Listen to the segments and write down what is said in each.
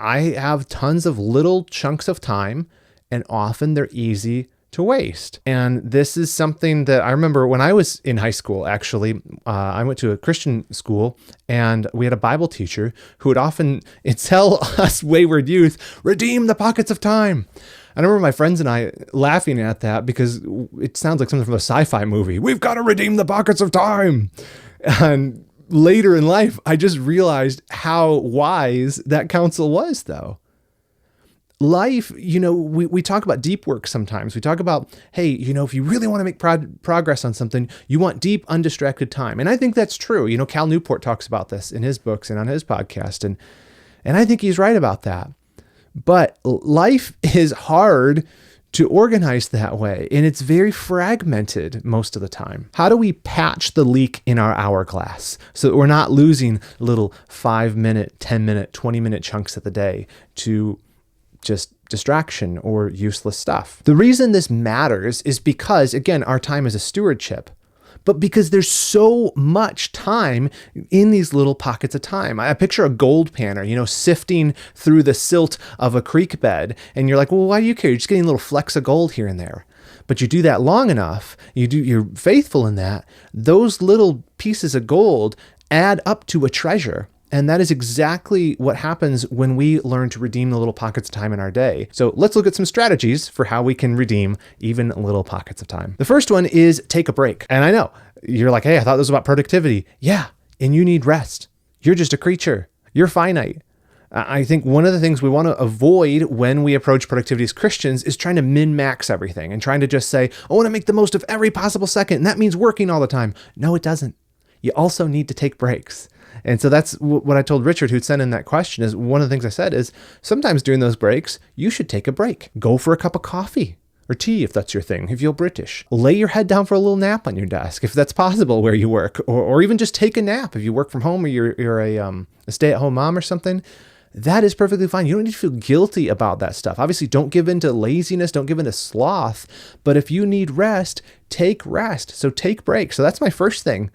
I have tons of little chunks of time, and often they're easy to waste. And this is something that I remember when I was in high school, actually. I went to a Christian school, and we had a Bible teacher who would often tell us wayward youth, redeem the pockets of time. I remember my friends and I laughing at that because it sounds like something from a sci-fi movie. We've got to redeem the pockets of time. And later in life, I just realized how wise that counsel was, though. Life, we talk about deep work sometimes. We talk about, hey, if you really want to make progress on something, you want deep, undistracted time. And I think that's true. Cal Newport talks about this in his books and on his podcast. And I think he's right about that. But life is hard to organize that way, and it's very fragmented most of the time. How do we patch the leak in our hourglass so that we're not losing little 5-minute, 10-minute, 20-minute chunks of the day to just distraction or useless stuff? The reason this matters is because, again, our time is a stewardship, but because there's so much time in these little pockets of time. I picture a gold panner, sifting through the silt of a creek bed. And you're like, well, why do you care? You're just getting little flecks of gold here and there. But you do that long enough, you're faithful in that, those little pieces of gold add up to a treasure. And that is exactly what happens when we learn to redeem the little pockets of time in our day. So let's look at some strategies for how we can redeem even little pockets of time. The first one is take a break. And I know you're like, hey, I thought this was about productivity. Yeah, and you need rest. You're just a creature. You're finite. I think one of the things we want to avoid when we approach productivity as Christians is trying to min-max everything and trying to just say, I want to make the most of every possible second, and that means working all the time. No, it doesn't. You also need to take breaks. And so that's what I told Richard, who'd sent in that question, is one of the things I said is sometimes during those breaks, you should take a break. Go for a cup of coffee or tea if that's your thing, if you're British. Lay your head down for a little nap on your desk if that's possible where you work, or even just take a nap if you work from home or you're a stay-at-home mom or something. That is perfectly fine. You don't need to feel guilty about that stuff. Obviously, don't give in to laziness, don't give in to sloth. But if you need rest, take rest. So take breaks. So that's my first thing.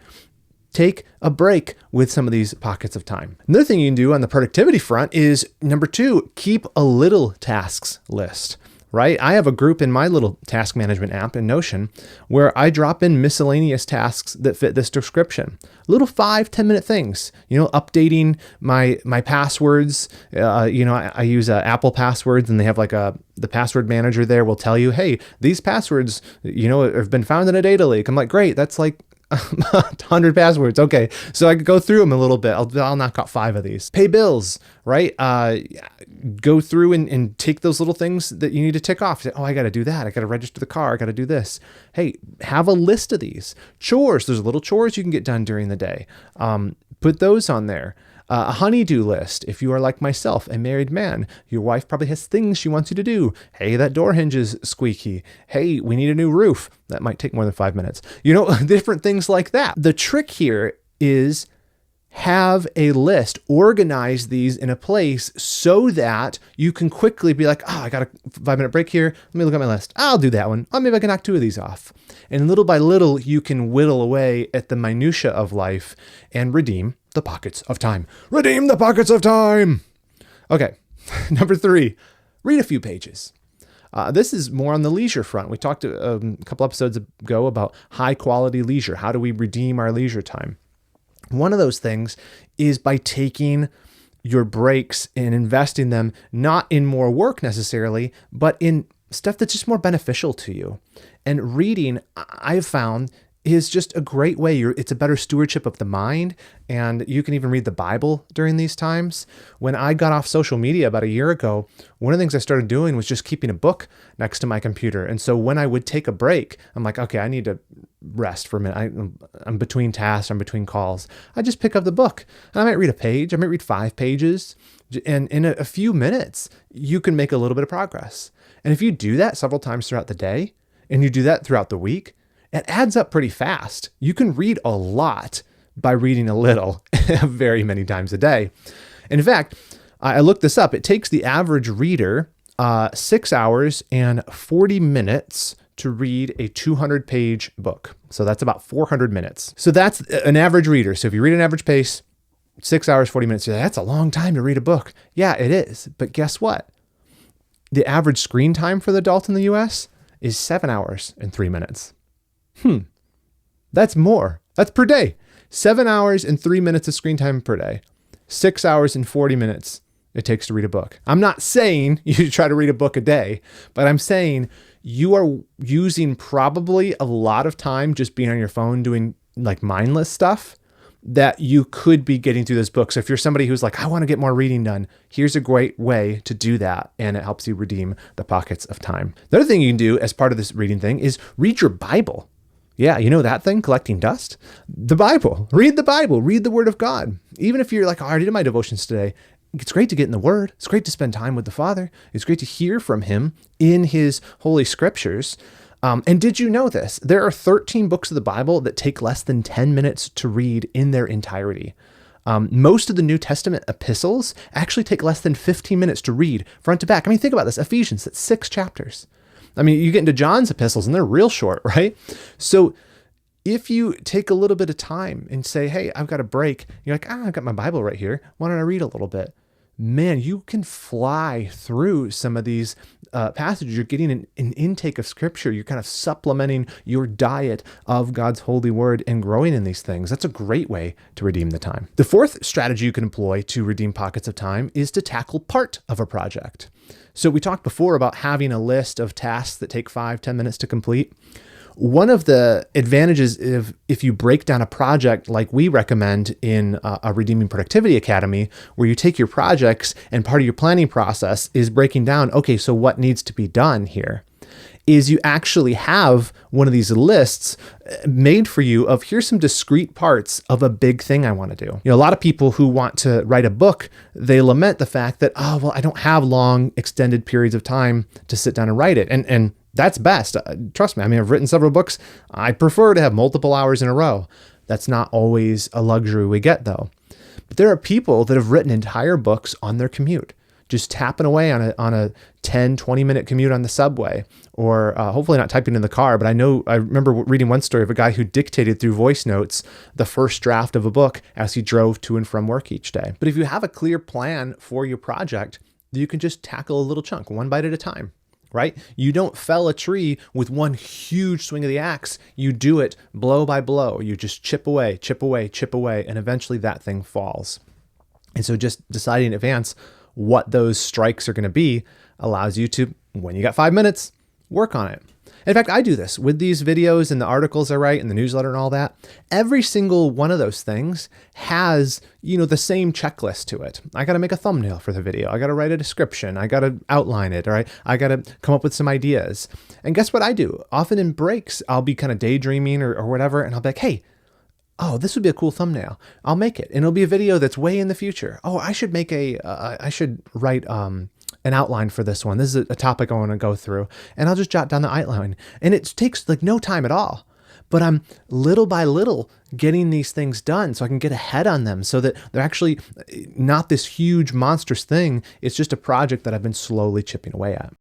Take a break with some of these pockets of time. Another thing you can do on the productivity front is, number 2, keep a little tasks list, right? I have a group in my little task management app in Notion where I drop in miscellaneous tasks that fit this description. Little 5-10 minute things, updating my passwords. I use Apple passwords, and they have like the password manager there will tell you, hey, these passwords, have been found in a data leak. I'm like, great. That's like 100 passwords. Okay. So I could go through them a little bit. I'll knock out 5 of these. Pay bills, right? Go through and take those little things that you need to tick off. Oh, I got to do that. I got to register the car. I got to do this. Hey, have a list of these. Chores. There's little chores you can get done during the day. Put those on there. A honey-do list. If you are like myself, a married man, your wife probably has things she wants you to do. Hey, that door hinge is squeaky. Hey, we need a new roof. That might take more than 5 minutes. Different things like that. The trick here is have a list, organize these in a place so that you can quickly be like, I got a 5-minute break here. Let me look at my list. I'll do that one. Oh, maybe I can knock 2 of these off. And little by little, you can whittle away at the minutia of life and redeem the pockets of time. Redeem the pockets of time. Okay. Number 3, read a few pages. This is more on the leisure front. We talked a couple episodes ago about high quality leisure. How do we redeem our leisure time? One of those things is by taking your breaks and investing them not in more work necessarily, but in stuff that's just more beneficial to you. And reading, I've found, is just a great way. It's a better stewardship of the mind, and you can even read the Bible during these times. When I got off social media about a year ago, one of the things I started doing was just keeping a book next to my computer. And so when I would take a break, I'm like, okay, I need to rest for a minute. I'm between tasks, I'm between calls. I just pick up the book, and I might read a page, I might read 5 pages, and in a few minutes, you can make a little bit of progress. And if you do that several times throughout the day, and you do that throughout the week, it adds up pretty fast. You can read a lot by reading a little very many times a day. And in fact, I looked this up. It takes the average reader 6 hours and 40 minutes to read a 200-page book. So that's about 400 minutes. So that's an average reader. So if you read an average pace, 6 hours, 40 minutes. That's a long time to read a book. Yeah, it is. But guess what? The average screen time for the adult in the US is 7 hours and 3 minutes. That's more. That's per day. 7 hours and 3 minutes of screen time per day. 6 hours and 40 minutes it takes to read a book. I'm not saying you should try to read a book a day, but I'm saying you are using probably a lot of time just being on your phone doing like mindless stuff that you could be getting through this book. So if you're somebody who's like, I want to get more reading done, here's a great way to do that. And it helps you redeem the pockets of time. The other thing you can do as part of this reading thing is read your Bible. Yeah, you know that thing, collecting dust? The Bible. Read the Bible. Read the Word of God. Even if you're like, oh, I already did my devotions today. It's great to get in the Word. It's great to spend time with the Father. It's great to hear from Him in His Holy Scriptures. And did you know this? There are 13 books of the Bible that take less than 10 minutes to read in their entirety. Most of the New Testament epistles actually take less than 15 minutes to read front to back. I mean, think about this. Ephesians, that's 6 chapters. I mean, you get into John's epistles and they're real short, right? So if you take a little bit of time and say, hey, I've got a break, you're like, I've got my Bible right here. Why don't I read a little bit? Man, you can fly through some of these passages. You're getting an intake of scripture. You're kind of supplementing your diet of God's holy word and growing in these things. That's a great way to redeem the time. The fourth strategy you can employ to redeem pockets of time is to tackle part of a project. So we talked before about having a list of tasks that take 5-10 minutes to complete. One of the advantages if you break down a project like we recommend in a Redeeming Productivity Academy, where you take your projects and part of your planning process is breaking down, okay, so what needs to be done here, is you actually have one of these lists made for you of here's some discrete parts of a big thing I want to do. You know, a lot of people who want to write a book, they lament the fact that, oh, well, I don't have long extended periods of time to sit down and write it. And that's best. Trust me. I mean, I've written several books. I prefer to have multiple hours in a row. That's not always a luxury we get though. But there are people that have written entire books on their commute, just tapping away on a 10, 20 minute commute on the subway, or hopefully not typing in the car. But I remember reading one story of a guy who dictated through voice notes the first draft of a book as he drove to and from work each day. But if you have a clear plan for your project, you can just tackle a little chunk, one bite at a time. Right? You don't fell a tree with one huge swing of the axe. You do it blow by blow. You just chip away, chip away, chip away, and eventually that thing falls. And so just deciding in advance what those strikes are going to be allows you to, when you got 5 minutes, work on it. In fact, I do this with these videos and the articles I write and the newsletter and all that. Every single one of those things has, the same checklist to it. I got to make a thumbnail for the video. I got to write a description. I got to outline it. All right. I got to come up with some ideas. And guess what I do? Often in breaks, I'll be kind of daydreaming or whatever. And I'll be like, hey, oh, this would be a cool thumbnail. I'll make it. And it'll be a video that's way in the future. Oh, I should make I should write, an outline for this one. This is a topic I want to go through, and I'll just jot down the outline. And it takes like no time at all, but I'm little by little getting these things done so I can get ahead on them so that they're actually not this huge monstrous thing. It's just a project that I've been slowly chipping away at.